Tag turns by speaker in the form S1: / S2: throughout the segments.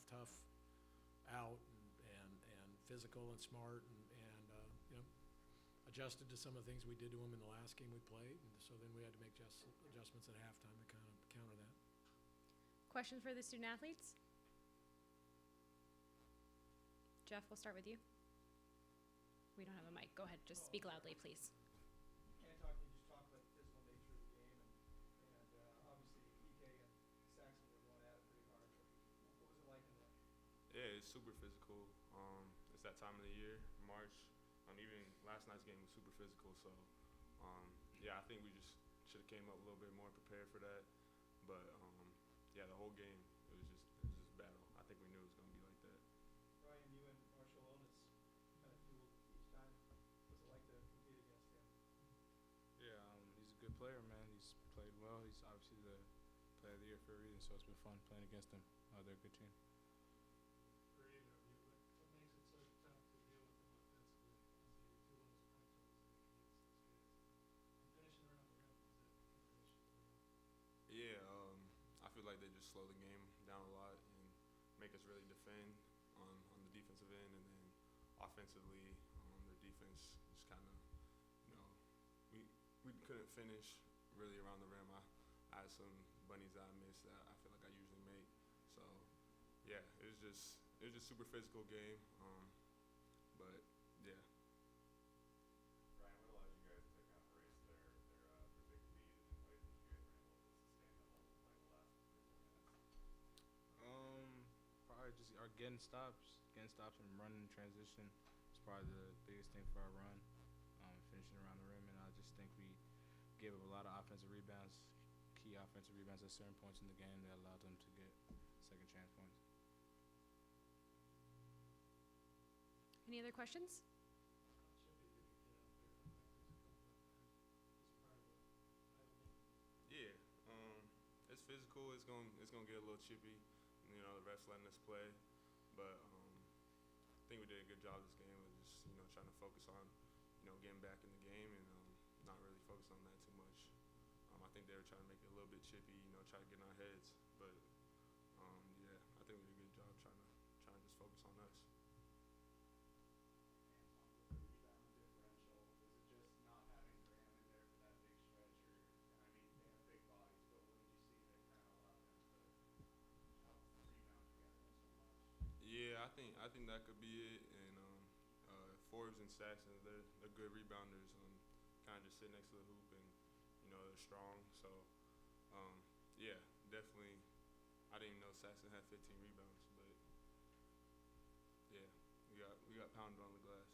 S1: tough out and physical and smart and adjusted to some of the things we did to them in the last game we played. And so then we had to make adjustments at halftime to kind of counter that.
S2: Questions for the student athletes? Jeff, we'll start with you. We don't have a mic. Go ahead. Just speak loudly, please.
S3: You just talk about the physical nature of the game, and obviously EK and Saxon were going at it pretty hard. What was it like in that?
S4: Yeah, it's super physical. It's that time of the year, March. Even last night's game was super physical. So, yeah, I think we just should have came up a little bit more prepared for that. But yeah, the whole game it was just battle. I think we knew it was going to be like that.
S3: Ryan, you and Marshall Onis kind of fueled each time. What's it like to compete against him?
S5: Yeah, he's a good player, man. He's played well. He's obviously the player of the year for a reason, so it's been fun playing against him. They're a good team.
S6: For either of you, what makes it so tough to deal with them offensively? You're two of those point totals that they can use those guys. And finishing around the rim, is it finishing around?
S4: Yeah, I feel like they just slow the game down a lot and make us really defend on the defensive end, and then offensively, their defense just kind of, we couldn't finish really around the rim. I had some bunnies that I missed that I feel like I usually make. So, yeah, it was just super physical game, but yeah.
S7: Ryan, what allowed you guys to kind of erase their big lead in ways that you guys were able to sustain that level like the last 3 minutes?
S5: Probably just our getting stops and running in transition is probably the biggest thing for our run, finishing around the rim. And I just think we gave up a lot of offensive rebounds, key offensive rebounds at certain points in the game that allowed them to get second chance points.
S2: Any other questions?
S6: It should be good to get out there and practice a couple of times. It's part of it.
S4: Yeah, it's physical. It's gonna get a little chippy. The refs letting us play, but I think we did a good job this game of just trying to focus on getting back in the game and not really focus on that too much. I think they were trying to make it a little bit chippy, try to get in our heads, but yeah, I think we did a good job trying to just focus on us.
S7: With the rebound differential, was it just not having Graham in there for that big stretch, or I mean they have big bodies, but what did you see that kind of allowed them to help rebound together so much?
S4: Yeah, I think that could be it. And Forbes and Saxon, they're good rebounders. Kind of just sit next to the hoop and they're strong. So yeah, definitely. I didn't even know Saxon had 15 rebounds, but yeah, we got pounded on the glass.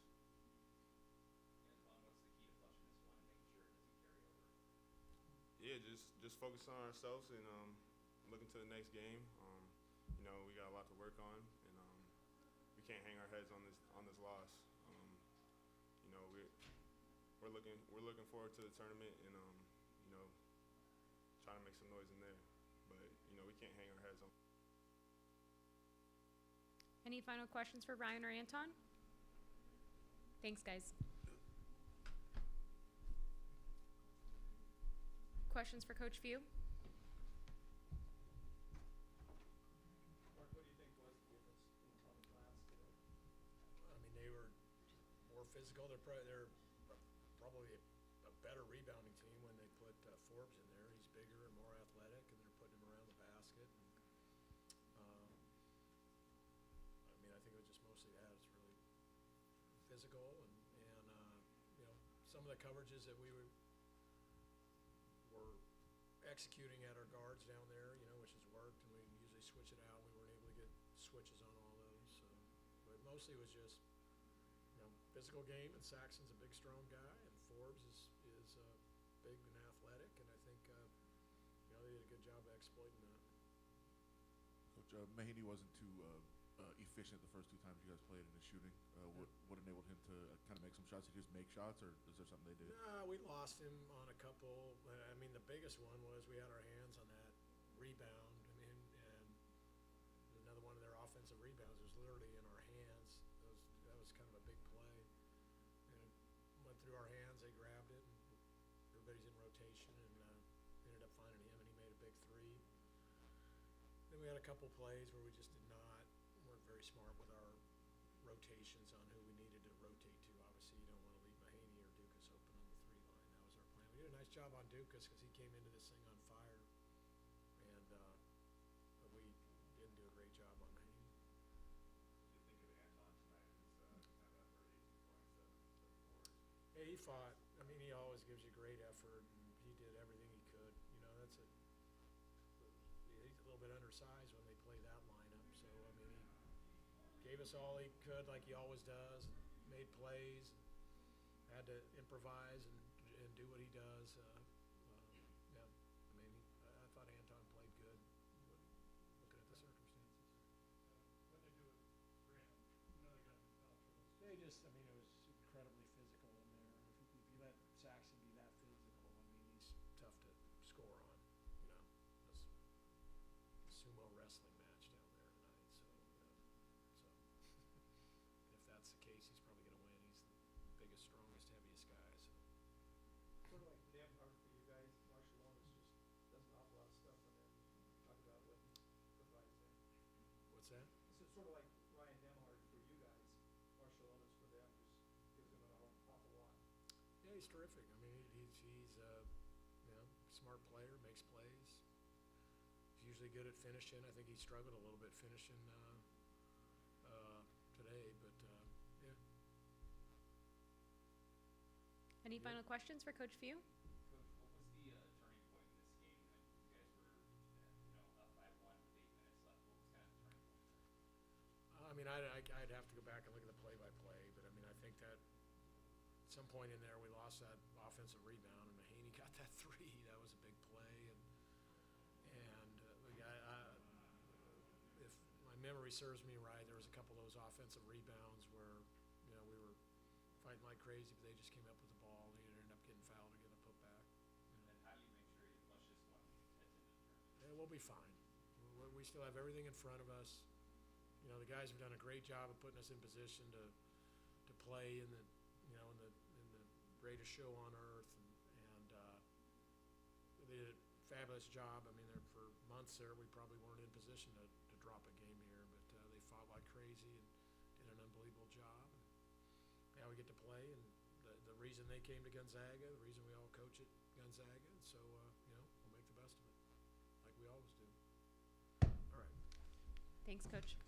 S7: Antoine, what's the key to flushing this one and making sure it doesn't carry over?
S4: Yeah, just focus on ourselves and looking to the next game. We got a lot to work on, and we can't hang our heads on this loss. We're looking forward to the tournament and trying to make some noise in there, but we can't hang our heads on.
S2: Any final questions for Ryan or Anton? Thanks, guys. Questions for Coach Few?
S3: Mark, what do you think was the difference on the glass today?
S1: I mean, they were more physical. They're probably a better rebounding team when they put Forbes in there. He's bigger and more athletic, and they're putting him around the basket. And, I mean, I think it was just mostly that. It's really physical, and some of the coverages that we were executing at our guards down there, which has worked, and we usually switch it out. We weren't able to get switches on all those, so. But mostly it was just physical game, and Saxon's a big, strong guy, and Forbes is big and athletic, and I think they did a good job of exploiting that.
S8: Coach, Mahaney wasn't too efficient the first 2 times you guys played in the shooting. What enabled him to kind of make some shots? Did he just make shots, or is there something they did?
S1: No, we lost him on a couple. I mean, the biggest one was we had our hands on that rebound. I mean, and another one of their offensive rebounds was literally in our hands. That was kind of a big play. And it went through our hands. They grabbed it, and everybody's in rotation, and ended up finding him, and he made a big 3. Then we had a couple plays where we just did not very smart with our rotations on who we needed to rotate to. Obviously, you don't want to leave Mahaney or Dukas open on the 3 line. That was our plan. We did a nice job on Dukas because he came into this thing on fire, and but we didn't do a great job on Mahaney.
S7: What do you think of Anton tonight? His kind of effort, 18 points, 7 boards.
S1: Yeah, he fought. I mean, he always gives you great effort, and he did everything he could. You know, he's a little bit undersized when they play that lineup. So, I mean, he gave us all he could, like he always does, and made plays, and had to improvise and do what he does. Yeah, I mean, I thought Anton played good, looking at the circumstances.
S6: What they do with Graham, they got him in foul trouble.
S3: They just, I mean, it was incredibly physical in there. If you let Saxon be that physical, I mean,
S1: He's tough to score on, you know. That's a sumo wrestling match down there tonight, and if that's the case, he's probably going to win. He's the biggest, strongest, heaviest guy. So
S3: sort of like Nemhard for you guys. Barcelona's just does an awful lot of stuff, and then talk about what he provides there.
S1: what's that?
S3: So it's sort of like Ryan Nemhard for you guys. Barcelona's for them just gives them an awful lot.
S1: Yeah, he's terrific. I mean, he's you know, smart player, makes plays. He's usually good at finishing. I think he struggled a little bit finishing today, but yeah.
S2: Any
S1: Yeah.
S2: final questions for Coach Few?
S7: Coach, what was the turning point in this game? You guys were, up 5-1 with 8 minutes left. What was kind of the turning point there?
S1: I mean, I'd have to go back and look at the play-by-play, but I mean, I think that at some point in there we lost that offensive rebound, and Mahaney got that 3. That was a big play, and if my memory serves me right, there was a couple of those offensive rebounds where we were fighting like crazy, but they just came up with the ball, and they ended up getting fouled or getting a putback.
S7: And then how do you make sure you flush this one heads into the tournament?
S1: Yeah, we'll be fine. We still have everything in front of us. You know, the guys have done a great job of putting us in position to play in the greatest show on earth, and they did a fabulous job. I mean, for months there, we probably weren't in position to drop a game here, but they fought like crazy and did an unbelievable job. And now we get to play, and the reason they came to Gonzaga, the reason we all coach at Gonzaga, and so we'll make the best of it, like we always do. All right.
S2: Thanks, Coach.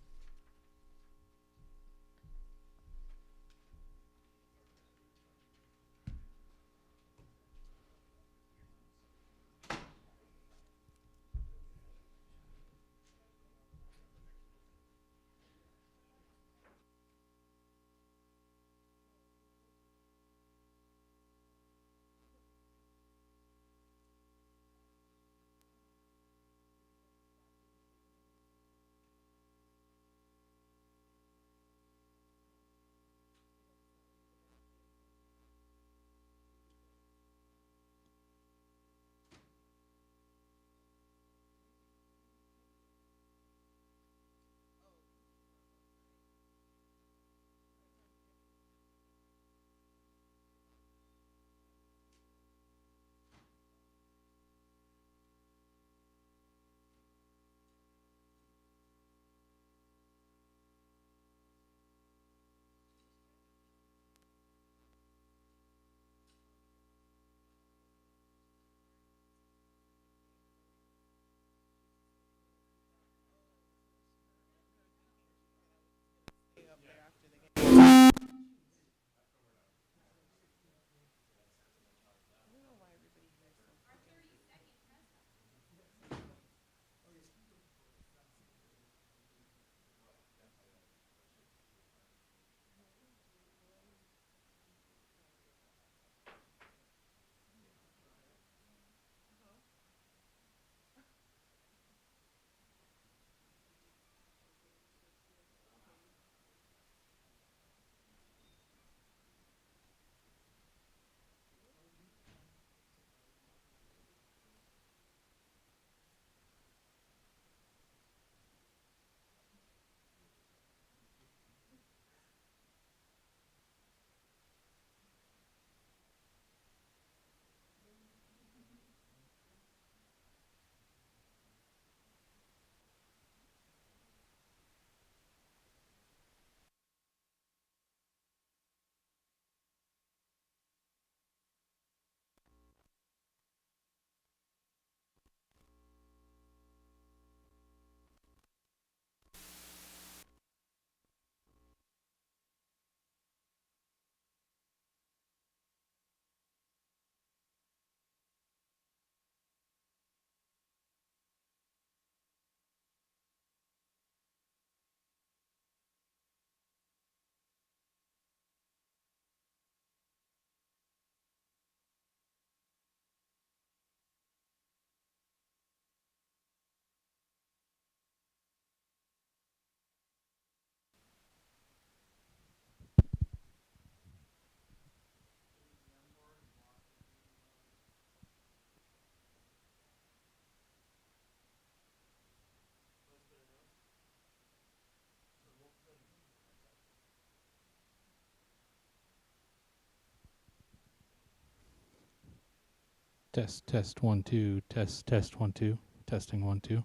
S9: Test, test, 1, 2, test, 1, 2, testing, 1, 2.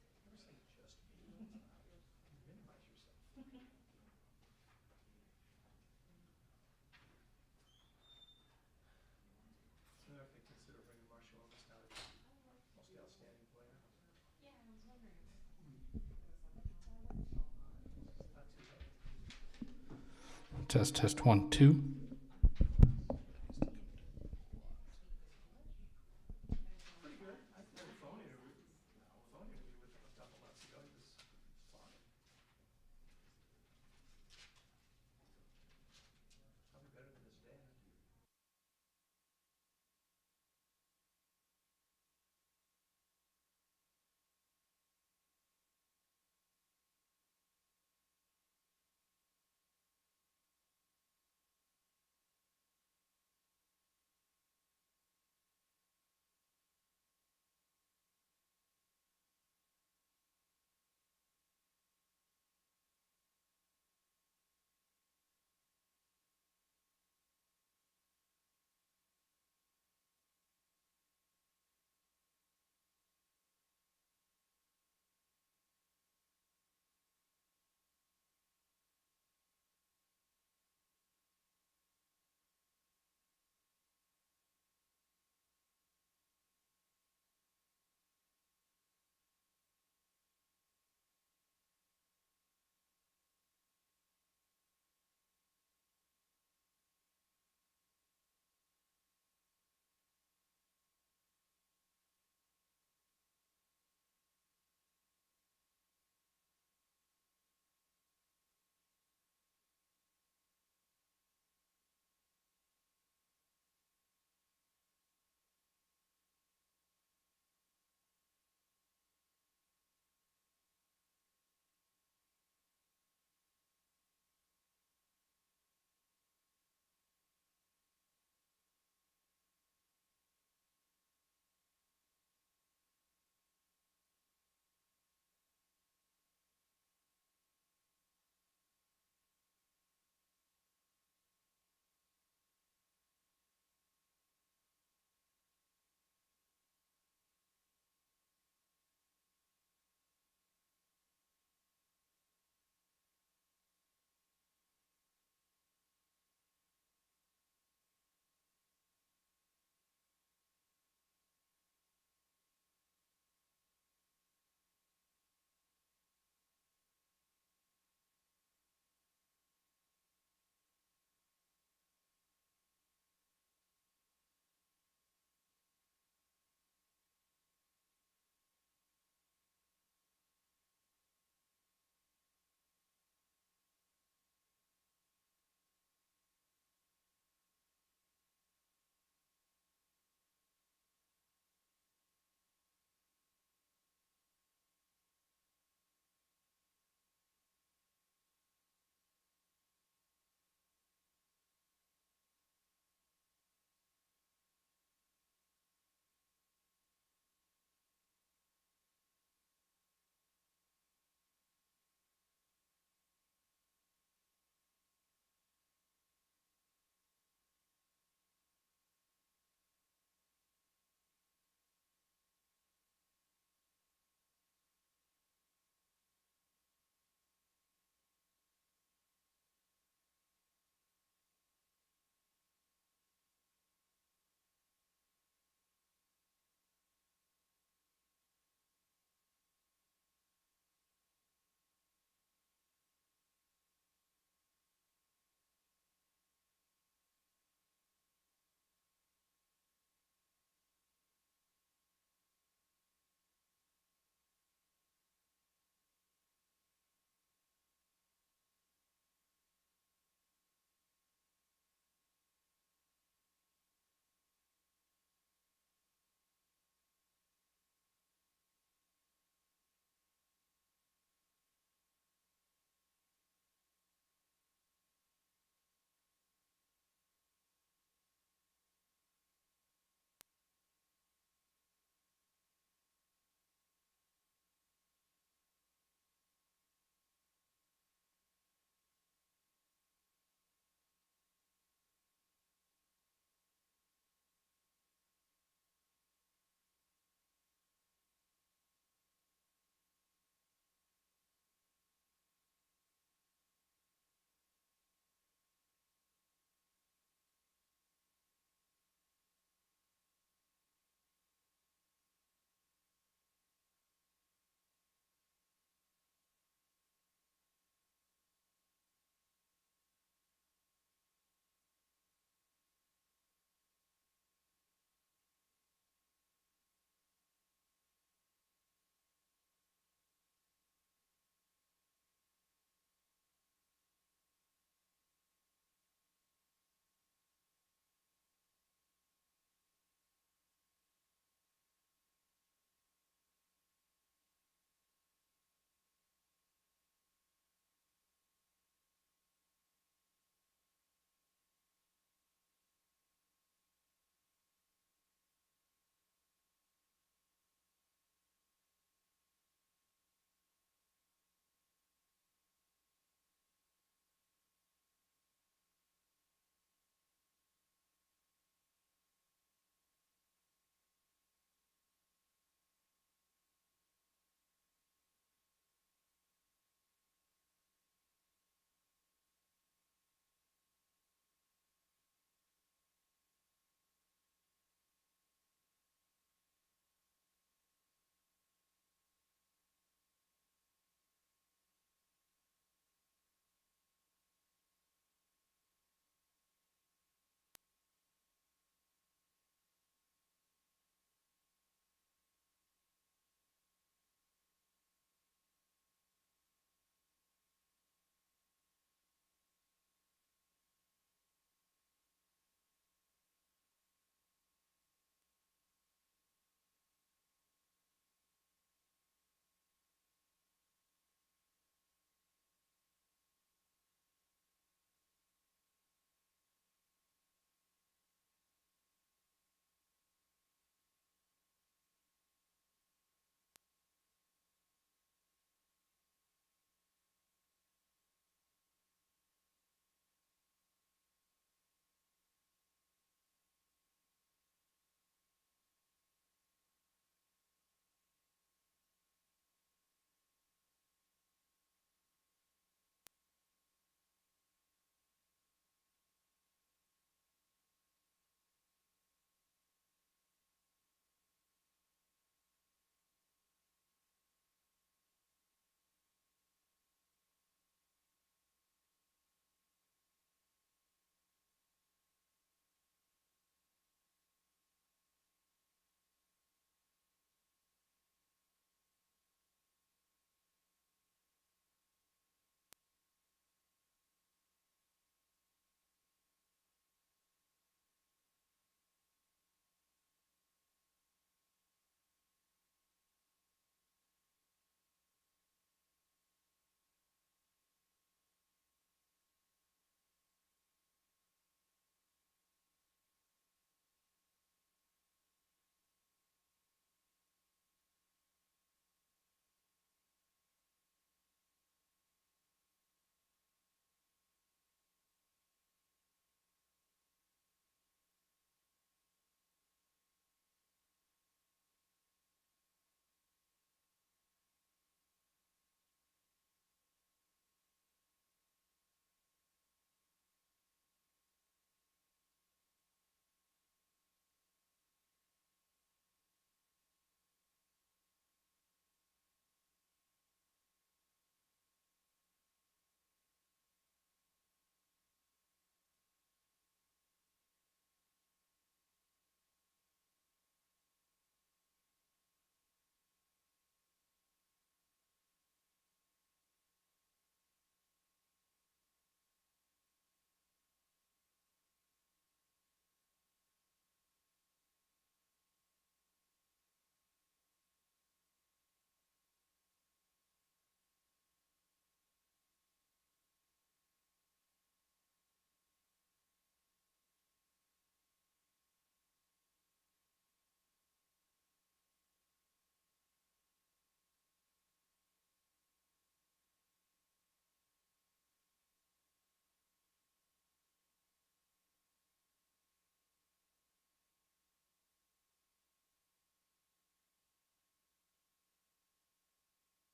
S3: Never say just me. Minimize yourself. I wonder if they consider bringing Marshalonis now that he's most outstanding player. Not too late.
S9: Test, 1, 2.
S3: Pretty good. I had a phone interview with him a couple months ago. He was fine. Probably better than his dad.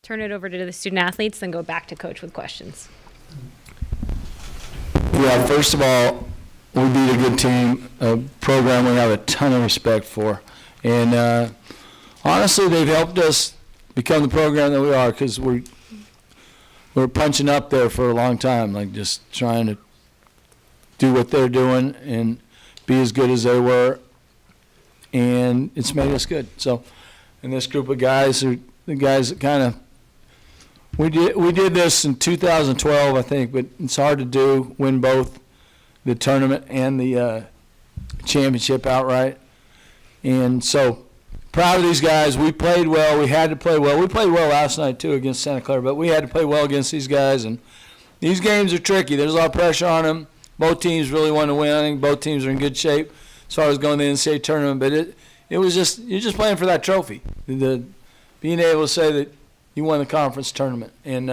S2: turn it over to the student athletes, then go back to coach with questions.
S10: Yeah, first of all, we beat a good team, a program we have a ton of respect for. And honestly, they've helped us become the program that we are, because we're punching up there for a long time, like just trying to do what they're doing and be as good as they were. And it's made us good. So, and this group of guys are the guys that kind of, we did this in 2012, I think, but it's hard to do, win both the tournament and the championship outright. And so, proud of these guys. We played well. We had to play well. We played well last night, too, against Santa Clara, but we had to play well against these guys. And these games are tricky. There's a lot of pressure on them. Both teams really want to win. I think both teams are in good shape as far as going to the NCAA tournament. But it was just, you're just playing for that trophy, being able to say that you won the conference tournament. And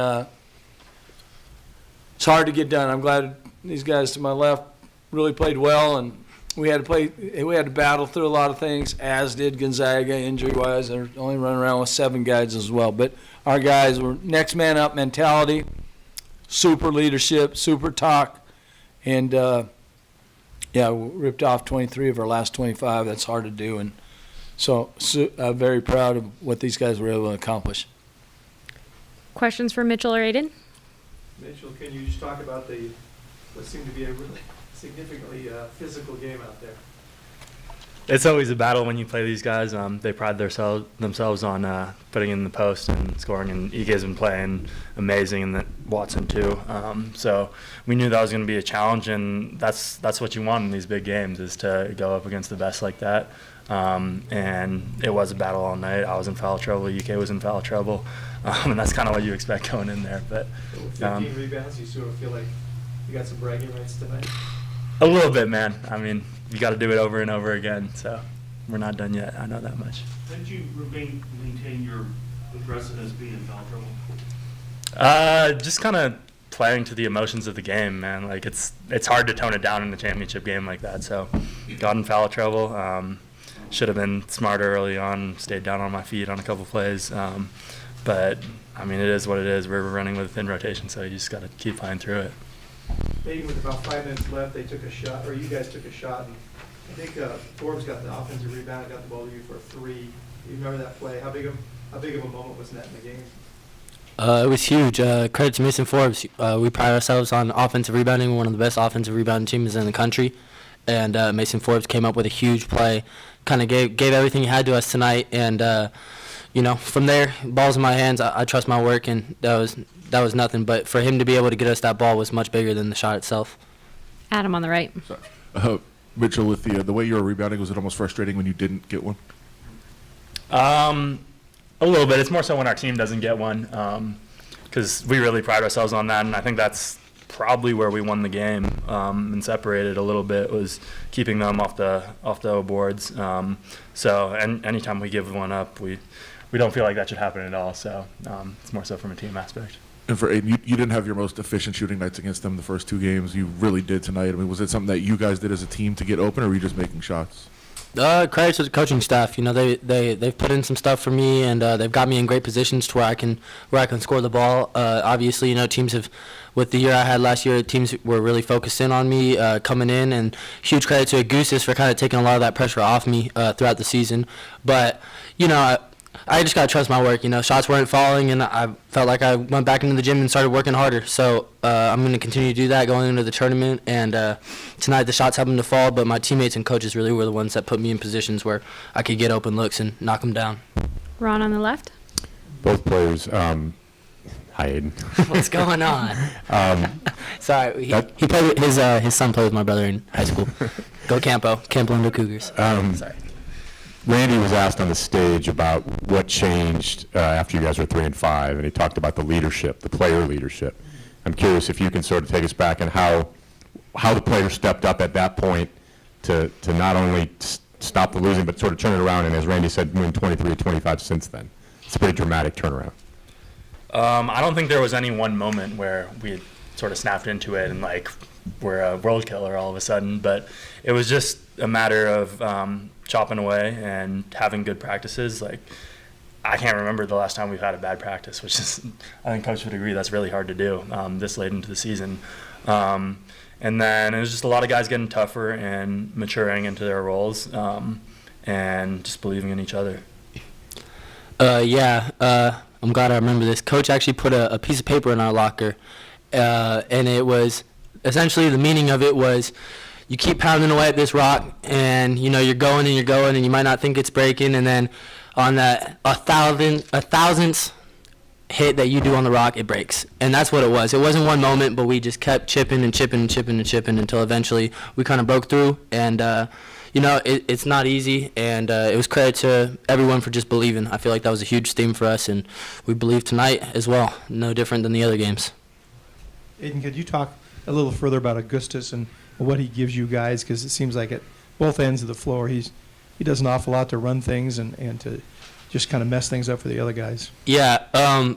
S10: it's hard to get done. I'm glad these guys to my left really played well, and we had to battle through a lot of things, as did Gonzaga injury-wise. They're only running around with 7 guys as well. But our guys were next man up mentality, super leadership, super talk, and yeah, we ripped off 23 of our last 25. That's hard to do, and so I'm very proud of what these guys were able to accomplish.
S2: Questions for Mitchell or Aiden?
S3: Mitchell, can you just talk about what seemed to be a really significantly physical game out there?
S11: It's always a battle when you play these guys. They pride themselves on putting in the post and scoring, and Ike's been playing amazing, and Watson too. So we knew that was going to be a challenge, and that's what you want in these big games, is to go up against the best like that. And it was a battle all night. I was in foul trouble. Ike was in foul trouble, and that's kind of what you expect going in there. But
S3: with 15 rebounds, you sort of feel like you got some bragging rights tonight?
S11: A little bit, man. I mean, you got to do it over and over again. So we're not done yet. I know that much.
S6: How did you maintain your aggressiveness being in foul trouble?
S11: Just kind of playing to the emotions of the game, man. Like it's hard to tone it down in a championship game like that. So got in foul trouble. Should have been smarter early on. Stayed down on my feet on a couple plays. But I mean, it is what it is. We're running with thin rotation, so you just got to keep playing through it.
S3: Maybe with about 5 minutes left, they took a shot, or you guys took a shot, and I think Forbes got the offensive rebound and got the ball to you for a 3. You remember that play? How big of a moment was that in the game?
S12: It was huge. Credit to Mason Forbes. We pride ourselves on offensive rebounding. We're one of the best offensive rebounding teams in the country. And Mason Forbes came up with a huge play, kind of gave everything he had to us tonight. And, you know, from there, ball's in my hands. I trust my work, and that was nothing. But for him to be able to get us that ball was much bigger than the shot itself.
S2: Adam on the right.
S8: Mitchell, with the way you were rebounding, was it almost frustrating when you didn't get one?
S11: A little bit. It's more so when our team doesn't get one, because we really pride ourselves on that, and I think that's probably where we won the game and separated a little bit, was keeping them off the boards. So anytime we give one up, we don't feel like that should happen at all. So it's more so from a team aspect.
S8: And for Aiden, you didn't have your most efficient shooting nights against them the first 2 games. You really did tonight. I mean, was it something that you guys did as a team to get open, or were you just making shots?
S12: Credit to the coaching staff. You know, they've put in some stuff for me, and they've got me in great positions to where I can score the ball. Obviously, you know, teams have, with the year I had last year, teams were really focused in on me coming in, and huge credit to Augustus for kind of taking a lot of that pressure off me throughout the season. But you know, I just gotta trust my work. You know, shots weren't falling, and I felt like I went back into the gym and started working harder. So I'm gonna continue to do that going into the tournament. And tonight the shots happened to fall, but my teammates and coaches really were the ones that put me in positions where I could get open looks and knock them down.
S2: Ron on the left.
S13: Both players. Hi, Aiden.
S12: What's going on? Sorry, he played with his son played with my brother in high school. Go Campo, Campo Lindo Cougars.
S13: Sorry. Randy was asked on the stage about what changed after you guys were 3 and 5, and he talked about the leadership, the player leadership. I'm curious if you can sort of take us back and how the players stepped up at that point to not only stop the losing, but sort of turn it around. And as Randy said, win 23 or 25 since then. It's a pretty dramatic turnaround.
S11: I don't think there was any one moment where we sort of snapped into it and like we're a world killer all of a sudden, but it was just a matter of chopping away and having good practices. Like I can't remember the last time we've had a bad practice, which is, I think Coach would agree, that's really hard to do this late into the season. And then it was just a lot of guys getting tougher and maturing into their roles and just believing in each other.
S12: I'm glad I remember this. Coach actually put a piece of paper in our locker, and it was essentially the meaning of it was you keep pounding away at this rock, and you're going, and you might not think it's breaking, and then on that a thousandth hit that you do on the rock, it breaks. And that's what it was. It wasn't one moment, but we just kept chipping until eventually we kind of broke through. And it's not easy, and it was credit to everyone for just believing. I feel like that was a huge theme for us, and we believe tonight as well. No different than the other games.
S3: Aiden, could you talk a little further about Augustus and what he gives you guys? Because it seems like at both ends of the floor, he does an awful lot to run things and to just kind of mess things up for the other guys.
S12: Yeah,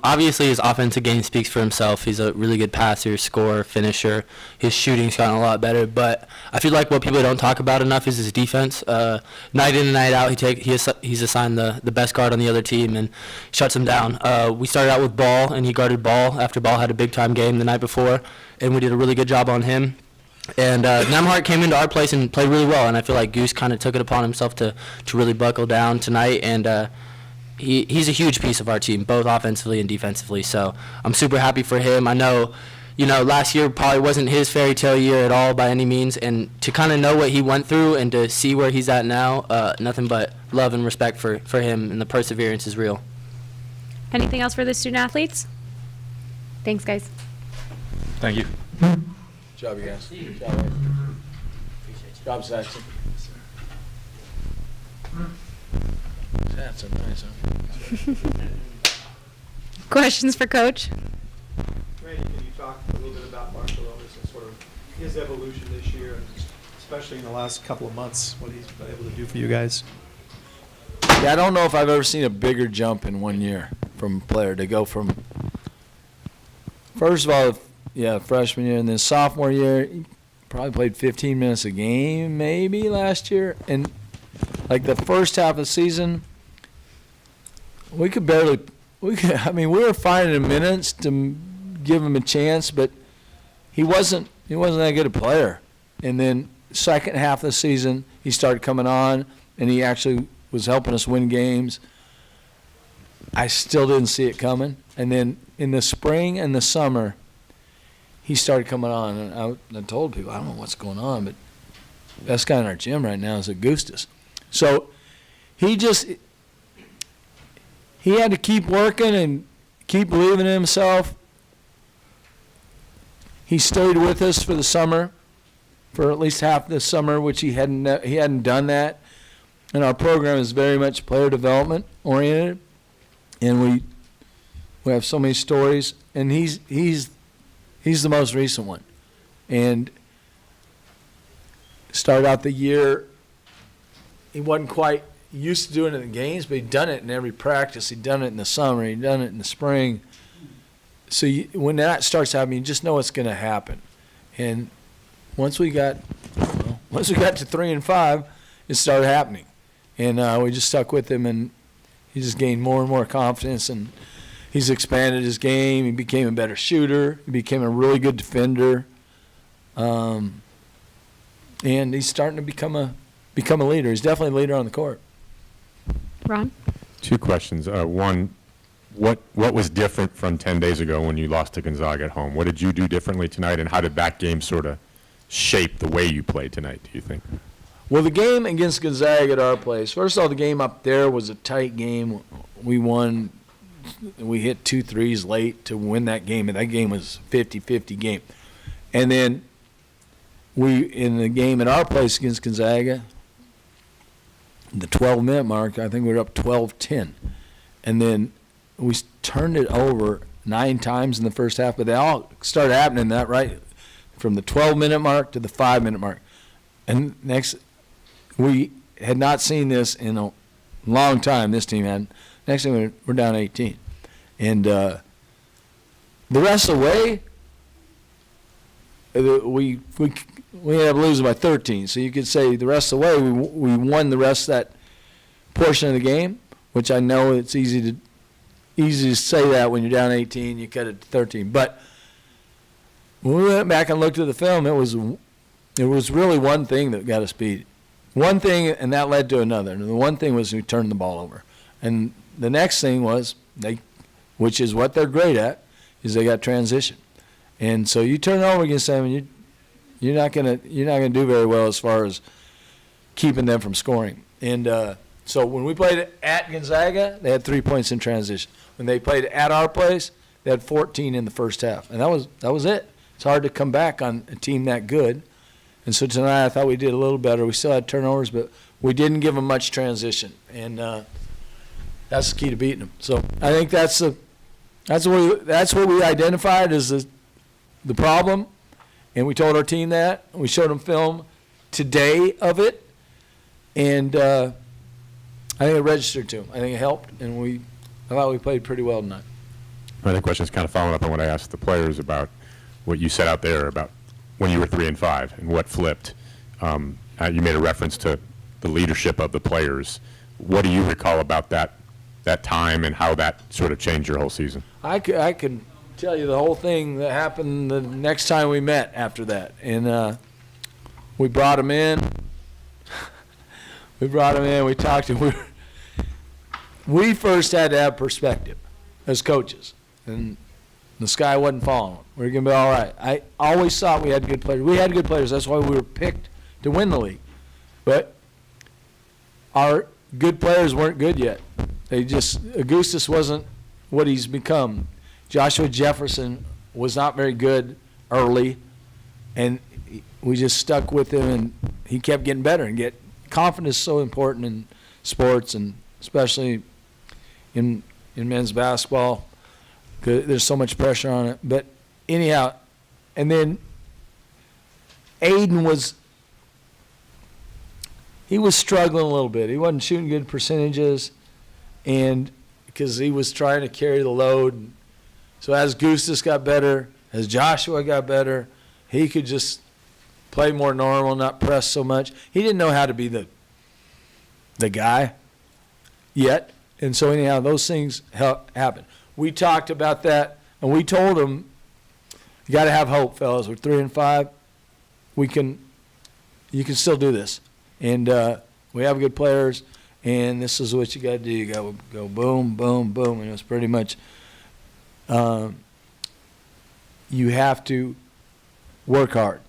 S12: obviously his offensive game speaks for himself. He's a really good passer, scorer, finisher. His shooting's gotten a lot better, but I feel like what people don't talk about enough is his defense. Night in and night out, he's assigned the best guard on the other team and shuts him down. We started out with Ball, and he guarded Ball after Ball had a big-time game the night before, and we did a really good job on him. And Nemhart came into our place and played really well, and I feel like Goose kind of took it upon himself to really buckle down tonight, and he's a huge piece of our team, both offensively and defensively. So I'm super happy for him. I know, last year probably wasn't his fairy tale year at all by any means, and to kind of know what he went through and to see where he's at now, nothing but love and respect for him, and the perseverance is real.
S2: Anything else for the student athletes? Thanks, guys.
S11: Thank you.
S10: Good job, you guys. Good job, Ed. Good job, Saxon. That's so nice, huh?
S2: Questions for Coach?
S3: Randy, can you talk a little bit about Marshall Otis and sort of his evolution this year, and especially in the last couple of months, what he's been able to do for you guys?
S10: Yeah, I don't know if I've ever seen a bigger jump in 1 year from a player to go from, first of all, freshman year, and then sophomore year, he probably played 15 minutes a game maybe last year. And like the first half of the season, we were finding him minutes to give him a chance, but he wasn't that good a player. And then second half of the season, he started coming on, and he actually was helping us win games. I still didn't see it coming. And then in the spring and the summer, he started coming on, and I told people, I don't know what's going on, but the best guy in our gym right now is Augustus. So he had to keep working and keep believing in himself. He stayed with us for the summer, for at least half the summer, which he hadn't done that. And our program is very much player development oriented, and we have so many stories. And he's the most recent one, and started out the year. He wasn't quite used to doing it in the games, but he'd done it in every practice. He'd done it in the summer. He'd done it in the spring. So when that starts happening, you just know it's going to happen. And once we got to 3 and 5, it started happening, and we just stuck with him, and he just gained more and more confidence, and he's expanded his game. He became a better shooter. He became a really good defender, and he's starting to become a leader. He's definitely a leader on the court.
S2: Ron?
S13: 2 questions. One, what was different from 10 days ago when you lost to Gonzaga at home? What did you do differently tonight, and how did that game sort of shape the way you played tonight, do you think?
S10: Well, the game against Gonzaga at our place, first of all, the game up there was a tight game. We won. We hit 2 threes late to win that game, and that game was 50-50 game. And then in the game at our place against Gonzaga, the 12-minute mark, I think we were up 12-10. And then we turned it over 9 times in the first half, but they all started happening that right from the 12-minute mark to the 5-minute mark. And next, we had not seen this in a long time, this team had. Next thing, we're down 18. And the rest of the way, we ended up losing by 13. So you could say the rest of the way, we won the rest of that portion of the game. which I know it's easy to say that when you're down 18, you cut it to 13. But when we went back and looked at the film, it was really one thing that got us beat. One thing, and that led to another. And the one thing was we turned the ball over. And the next thing was, which is what they're great at, is they got transition. And so you turn it over against them, and you're not gonna do very well as far as keeping them from scoring. And so when we played at Gonzaga, they had 3 points in transition. When they played at our place, they had 14 in the first half, and that was it. It's hard to come back on a team that good. And so tonight I thought we did a little better. We still had turnovers, but we didn't give them much transition, and that's the key to beating them. So I think that's what we identified as the problem, and we told our team that. We showed them film today of it, and I think it registered to them. I think it helped, and I thought we played pretty well tonight.
S13: My other question is kind of following up on what I asked the players about what you said out there about when you were 3 and 5 and what flipped. You made a reference to the leadership of the players. What do you recall about that time and how that sort of changed your whole season?
S10: I can tell you the whole thing that happened the next time we met after that. And we brought them in. We talked to them. We first had to have perspective as coaches. And the sky wasn't falling. We were going to be all right. I always thought we had good players. We had good players. That's why we were picked to win the league. But our good players weren't good yet. Augustus wasn't what he's become. Joshua Jefferson was not very good early, and we just stuck with him, and he kept getting better. And confidence is so important in sports, and especially in men's basketball. 'Cause there's so much pressure on it. But anyhow, and then Aiden was struggling a little bit. He wasn't shooting good percentages, and because he was trying to carry the load. So as Gustus got better, as Joshua got better, he could just play more normal, not press so much. He didn't know how to be the guy yet. And so anyhow, those things happen. We talked about that, and we told them, you got to have hope, fellas. We're 3 and 5. You can still do this. And we have good players, and this is what you got to do. You got to go boom, boom, boom. And it's pretty much you have to work hard.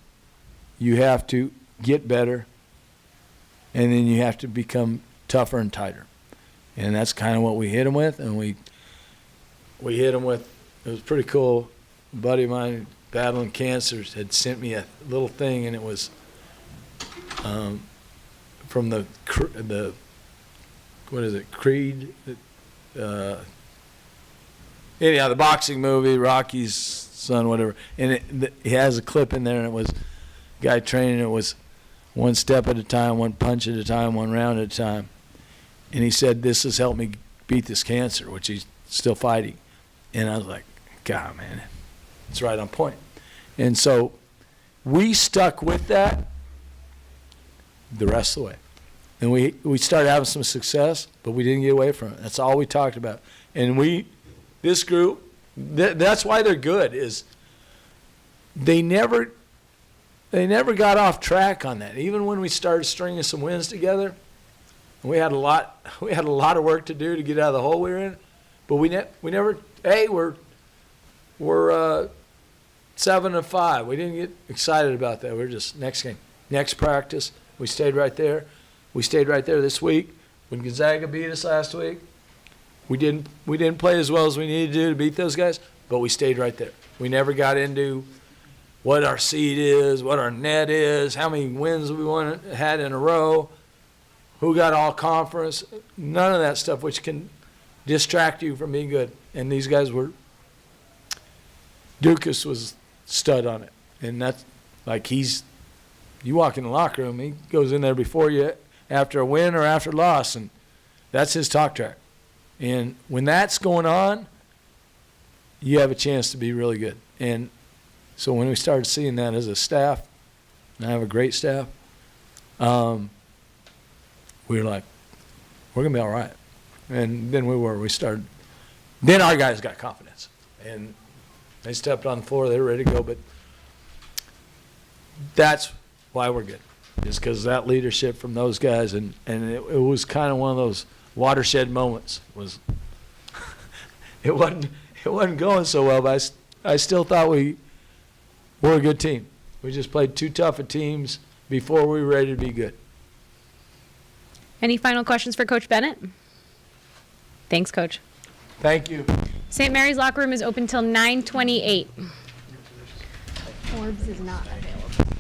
S10: You have to get better, and then you have to become tougher and tighter. And that's kind of what we hit them with, and we hit them with, it was pretty cool. A buddy of mine battling cancer had sent me a little thing, and it was from the what is it, Creed? Anyhow, the boxing movie, Rocky's son, whatever. And he has a clip in there, and it was guy training. It was one step at a time, one punch at a time, one round at a time. And he said, this has helped me beat this cancer, which he's still fighting. And I was like, God, man, it's right on point. And so we stuck with that the rest of the way. And we started having some success, but we didn't get away from it. That's all we talked about. And this group, that's why they're good, is they never got off track on that. Even when we started stringing some wins together, we had a lot of work to do to get out of the hole we were in, but we never. Hey, we're 7 and 5. We didn't get excited about that. We're just next game, next practice. We stayed right there. We stayed right there this week. When Gonzaga beat us last week, we didn't play as well as we needed to do to beat those guys, but we stayed right there. We never got into what our seed is, what our net is, how many wins we had in a row, who got all conference, none of that stuff, which can distract you from being good. And these guys were, Dukas was stud on it. And that's like you walk in the locker room, he goes in there before you, after a win or after a loss, and that's his talk track. And when that's going on, you have a chance to be really good. And so when we started seeing that as a staff, and I have a great staff, we were like, we're going to be all right.
S14: than we were. We started. Then our guys got confidence, and they stepped on the floor. They were ready to go. But that's why we're good, is because that leadership from those guys, and it was kind of one of those watershed moments. It wasn't going so well, but I still thought we were a good team. We just played too tough of teams before we were ready to be good.
S2: Any final questions for Coach Bennett? Thanks, Coach.
S14: Thank you.
S2: St. Mary's locker room is open till 9:28. Forbes is not available.